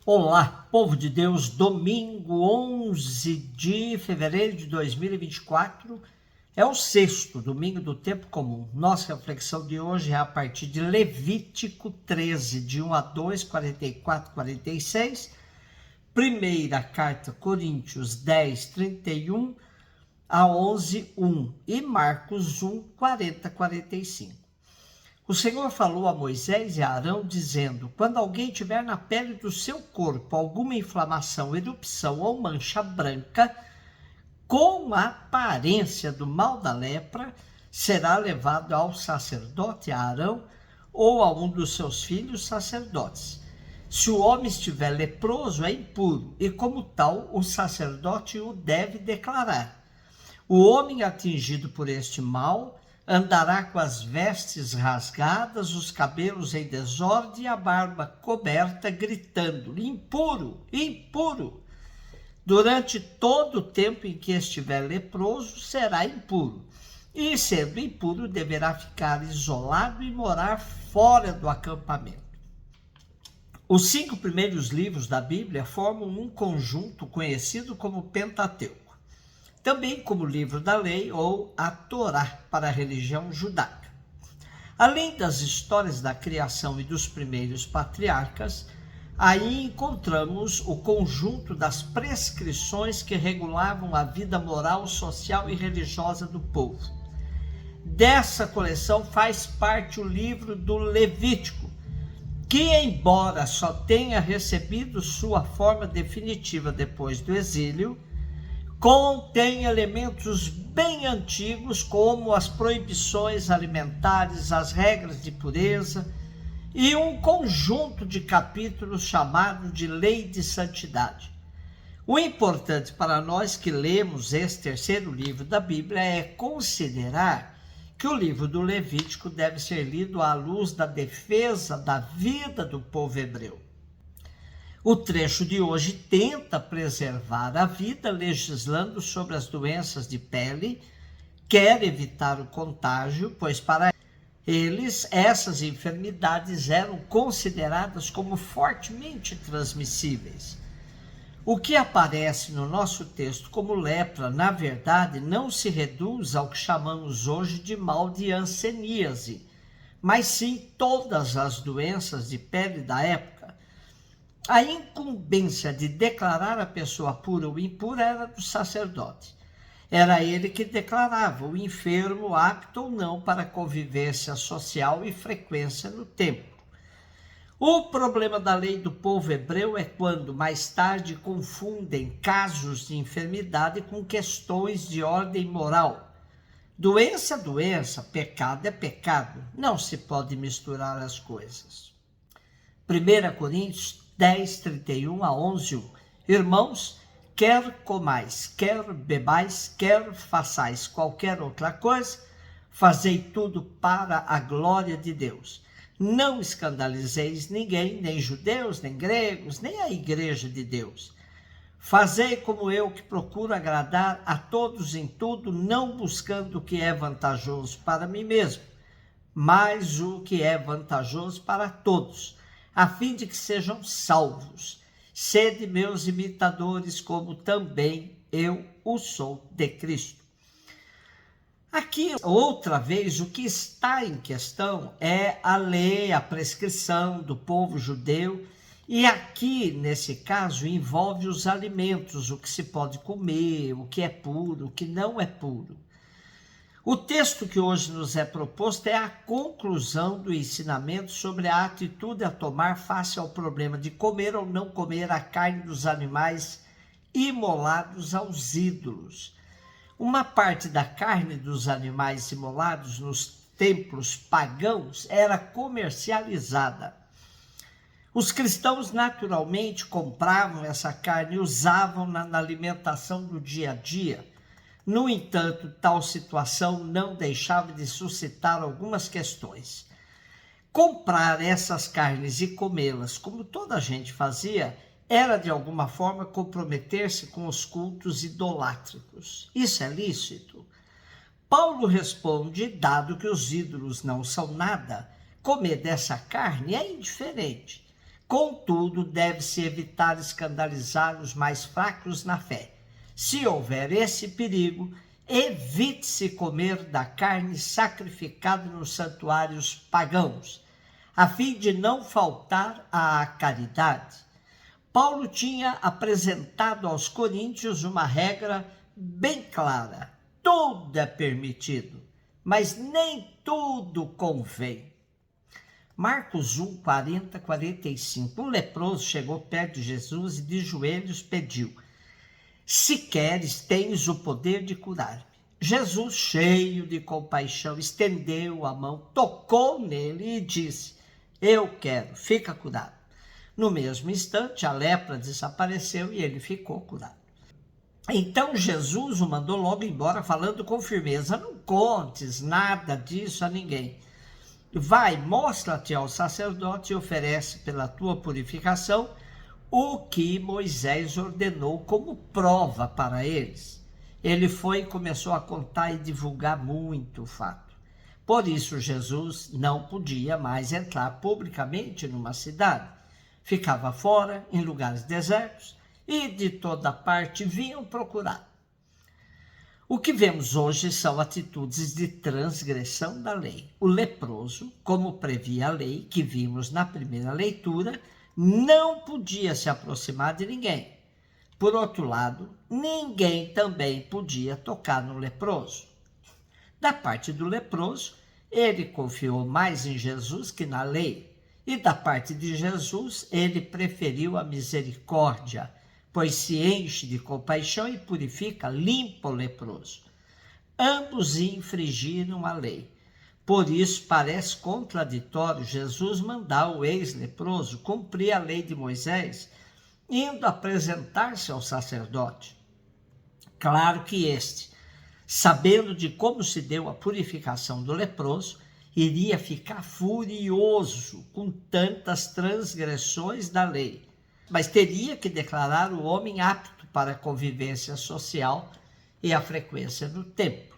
Olá, povo de Deus, domingo 11 de fevereiro de 2024, é o sexto domingo do tempo comum. Nossa reflexão de hoje é a partir de Levítico 13, de 1 a 2, 44, 46, primeira carta Coríntios 10, 31 a 11, 1 e Marcos 1, 40, 45. O Senhor falou a Moisés e a Arão, dizendo: quando alguém tiver na pele do seu corpo alguma inflamação, erupção ou mancha branca, com a aparência do mal da lepra, será levado ao sacerdote Arão ou a um dos seus filhos sacerdotes. Se o homem estiver leproso, é impuro, e como tal, o sacerdote o deve declarar. O homem atingido por este mal andará com as vestes rasgadas, os cabelos em desordem e a barba coberta, gritando: impuro, impuro. Durante todo o tempo em que estiver leproso, será impuro. E, sendo impuro, deverá ficar isolado e morar fora do acampamento. Os 5 primeiros livros da Bíblia formam um conjunto conhecido como Pentateuco, também como livro da lei ou a Torá para a religião judaica. Além das histórias da criação e dos primeiros patriarcas, aí encontramos o conjunto das prescrições que regulavam a vida moral, social e religiosa do povo. Dessa coleção faz parte o livro do Levítico, que, embora só tenha recebido sua forma definitiva depois do exílio, contém elementos bem antigos, como as proibições alimentares, as regras de pureza e um conjunto de capítulos chamado de Lei de Santidade. O importante para nós que lemos esse terceiro livro da Bíblia é considerar que o livro do Levítico deve ser lido à luz da defesa da vida do povo hebreu. O trecho de hoje tenta preservar a vida, legislando sobre as doenças de pele, quer evitar o contágio, pois para eles essas enfermidades eram consideradas como fortemente transmissíveis. O que aparece no nosso texto como lepra, na verdade, não se reduz ao que chamamos hoje de mal de hanseníase, mas sim todas as doenças de pele da época. A incumbência de declarar a pessoa pura ou impura era do sacerdote. Era ele que declarava o enfermo apto ou não para convivência social e frequência no templo. O problema da lei do povo hebreu é quando, mais tarde, confundem casos de enfermidade com questões de ordem moral. Doença é doença, pecado é pecado. Não se pode misturar as coisas. 1 Coríntios 10, 31 a 11, 1. Irmãos, quer comais, quer bebais, quer façais qualquer outra coisa, fazei tudo para a glória de Deus. Não escandalizeis ninguém, nem judeus, nem gregos, nem a igreja de Deus. Fazei como eu, que procuro agradar a todos em tudo, não buscando o que é vantajoso para mim mesmo, mas o que é vantajoso para todos, a fim de que sejam salvos. Sede meus imitadores, como também eu o sou de Cristo. Aqui, outra vez, o que está em questão é a lei, a prescrição do povo judeu, e aqui, nesse caso, envolve os alimentos, o que se pode comer, o que é puro, o que não é puro. O texto que hoje nos é proposto é a conclusão do ensinamento sobre a atitude a tomar face ao problema de comer ou não comer a carne dos animais imolados aos ídolos. Uma parte da carne dos animais imolados nos templos pagãos era comercializada. Os cristãos naturalmente compravam essa carne e usavam na alimentação do dia a dia. No entanto, tal situação não deixava de suscitar algumas questões. Comprar essas carnes e comê-las, como toda a gente fazia, era de alguma forma comprometer-se com os cultos idolátricos. Isso é lícito? Paulo responde: dado que os ídolos não são nada, comer dessa carne é indiferente. Contudo, deve-se evitar escandalizar os mais fracos na fé. Se houver esse perigo, evite-se comer da carne sacrificada nos santuários pagãos, a fim de não faltar à caridade. Paulo tinha apresentado aos coríntios uma regra bem clara: tudo é permitido, mas nem tudo convém. Marcos 1, 40, 45. Um leproso chegou perto de Jesus e de joelhos pediu: se queres, tens o poder de curar-me. Jesus, cheio de compaixão, estendeu a mão, tocou nele e disse: eu quero, fica curado. No mesmo instante, a lepra desapareceu e ele ficou curado. Então Jesus o mandou logo embora, falando com firmeza: não contes nada disso a ninguém. Vai, mostra-te ao sacerdote e oferece pela tua purificação o que Moisés ordenou como prova para eles. Ele foi e começou a contar e divulgar muito o fato. Por isso Jesus não podia mais entrar publicamente numa cidade. Ficava fora, em lugares desertos, e de toda parte vinham procurar. O que vemos hoje são atitudes de transgressão da lei. O leproso, como previa a lei que vimos na primeira leitura, não podia se aproximar de ninguém. Por outro lado, ninguém também podia tocar no leproso. Da parte do leproso, ele confiou mais em Jesus que na lei. E da parte de Jesus, ele preferiu a misericórdia, pois se enche de compaixão e purifica, limpa o leproso. Ambos infringiram a lei. Por isso, parece contraditório Jesus mandar o ex-leproso cumprir a lei de Moisés, indo apresentar-se ao sacerdote. Claro que este, sabendo de como se deu a purificação do leproso, iria ficar furioso com tantas transgressões da lei, mas teria que declarar o homem apto para a convivência social e a frequência do templo.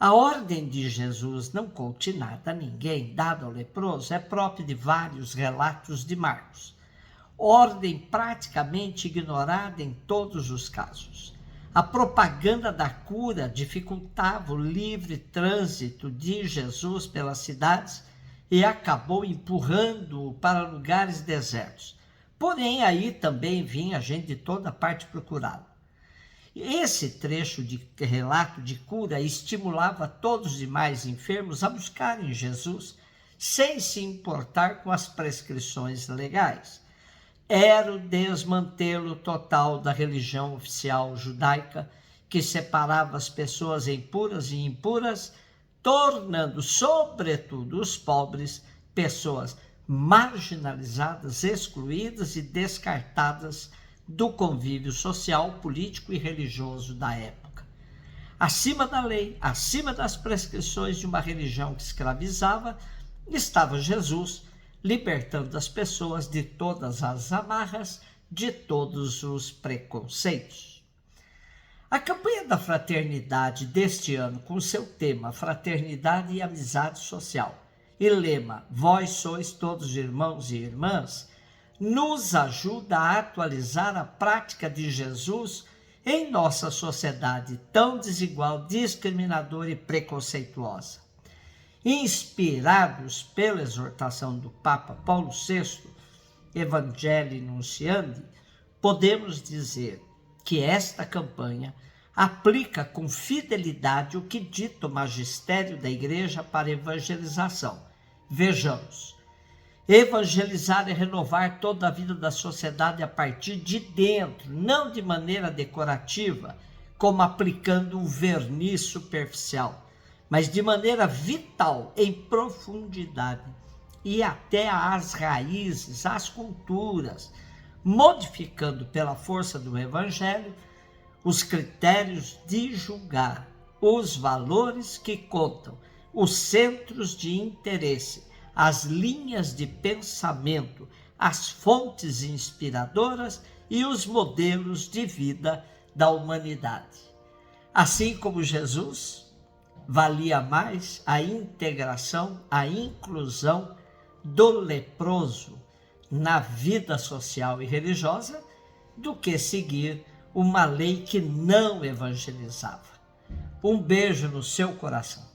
A ordem de Jesus não conte nada a ninguém, dada ao leproso, é própria de vários relatos de Marcos. Ordem praticamente ignorada em todos os casos. A propaganda da cura dificultava o livre trânsito de Jesus pelas cidades e acabou empurrando-o para lugares desertos. Porém, aí também vinha gente de toda parte procurá-lo. Esse trecho de relato de cura estimulava todos os demais enfermos a buscarem Jesus, sem se importar com as prescrições legais. Era o desmantelo total da religião oficial judaica, que separava as pessoas em puras e impuras, tornando, sobretudo, os pobres pessoas marginalizadas, excluídas e descartadas do convívio social, político e religioso da época. Acima da lei, acima das prescrições de uma religião que escravizava, estava Jesus, libertando as pessoas de todas as amarras, de todos os preconceitos. A campanha da fraternidade deste ano, com seu tema Fraternidade e Amizade Social, e lema Vós sois todos irmãos e irmãs, nos ajuda a atualizar a prática de Jesus em nossa sociedade tão desigual, discriminadora e preconceituosa. Inspirados pela exortação do Papa Paulo VI, Evangelii Nunciandi, podemos dizer que esta campanha aplica com fidelidade o que dita o magistério da Igreja para evangelização. Vejamos, evangelizar é renovar toda a vida da sociedade a partir de dentro, não de maneira decorativa, como aplicando um verniz superficial, mas de maneira vital, em profundidade, e até às raízes, às culturas, modificando pela força do Evangelho os critérios de julgar, os valores que contam, os centros de interesse, as linhas de pensamento, as fontes inspiradoras e os modelos de vida da humanidade. Assim como Jesus, valia mais a integração, a inclusão do leproso na vida social e religiosa do que seguir uma lei que não evangelizava. Um beijo no seu coração.